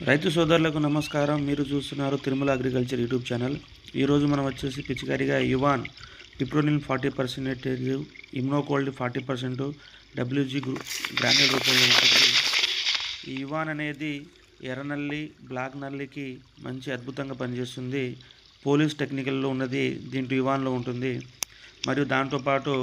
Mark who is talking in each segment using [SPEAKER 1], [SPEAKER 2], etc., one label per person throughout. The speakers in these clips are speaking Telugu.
[SPEAKER 1] రైతు సోదరులకు నమస్కారం. మీరు చూస్తున్నారు తిరుమల అగ్రికల్చర్ యూట్యూబ్ ఛానల్. ఈరోజు మనం వచ్చేసి పిచికారిగా యువాన్ పిప్రోనిల్ 40% ఇమ్నోకోల్డ్ 40% డబ్ల్యూజీ గ్రాన్యుల్ రూపంలో ఉంటుంది. ఈ యువాన్ అనేది ఎర్రనల్లి, బ్లాక్ నల్లికి మంచి అద్భుతంగా పనిచేస్తుంది. పోలీస్ టెక్నికల్లో ఉన్నది దీంట్లో యువాన్లో ఉంటుంది. మరియు దాంతోపాటు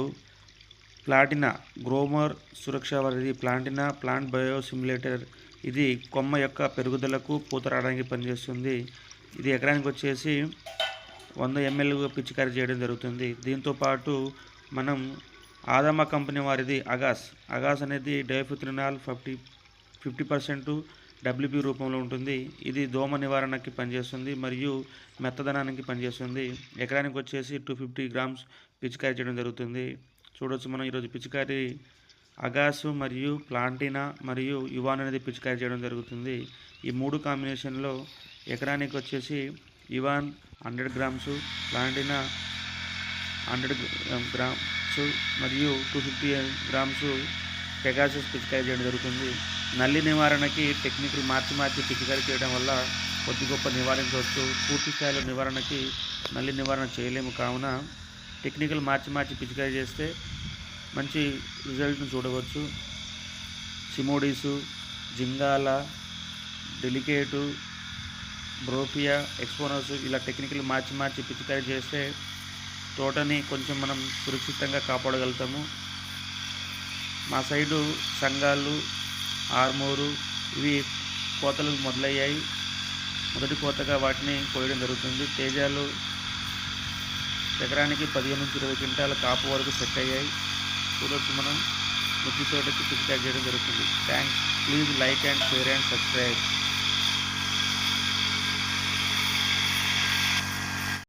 [SPEAKER 1] ప్లాటినా గ్రోమర్ సురక్ష వారిది ప్లాంటినా ప్లాంట్ బయో సిమ్యులేటర్. ఇది కొమ్మ యొక్క పెరుగుదలకు పూత రావడానికి పనిచేస్తుంది. ఇది ఎకరానికి వచ్చేసి 100 ml పిచికారీ చేయడం జరుగుతుంది. దీంతోపాటు మనం ఆదమ కంపెనీ వారిది అగాస్ అనేది డైఫిథినాల్ 50% డబ్ల్యూపీ రూపంలో ఉంటుంది. ఇది దోమ నివారణకి పనిచేస్తుంది మరియు మెత్తదనానికి పనిచేస్తుంది. ఎకరానికి వచ్చేసి 250 grams పిచికారీ చేయడం జరుగుతుంది. చూడవచ్చు మనం ఈరోజు పిచికారీ అగాసు మరియు ప్లాంటినా మరియు యువాన్ అనేది పిచికారీ చేయడం జరుగుతుంది. ఈ మూడు కాంబినేషన్లో ఎకరానికి వచ్చేసి యువాన్ 100 grams, ప్లాంటినా 100 grams మరియు 250 grams పెగాసస్ పిచికారీ చేయడం జరుగుతుంది. నల్లి నివారణకి టెక్నికల్ మార్చి పిచికారీ చేయడం వల్ల కొద్ది గొప్ప నివారించవచ్చు. పూర్తి స్థాయిలో నివారణకి నల్లి నివారణ చేయలేము. కావున టెక్నికల్ మార్చి పిచికారీ చేస్తే మంచి రిజల్ట్ని చూడవచ్చు. సిమోడిసు, జింగాల, డెలికేటు, బ్రోపియా, ఎక్స్పోనస్ ఇలా టెక్నికల్ మార్చి పిచికారీ చేస్తే తోటని కొంచెం మనం సురక్షితంగా కాపాడగలుగుతాము. మా సైడు సంఘాలు, ఆర్మూరు ఇవి కోతలు మొదలయ్యాయి. మొదటి కోతగా వాటిని కోయడం జరుగుతుంది. తేజాలు ఎకరానికి 15 నుంచి 20 క్వింటాల కాపు వరకు సెట్ అయ్యాయి. చూడవచ్చు మనం మిర్చి తోటకి పిచికారీ చేయడం జరుగుతుంది. Thanks. Please like and share and subscribe.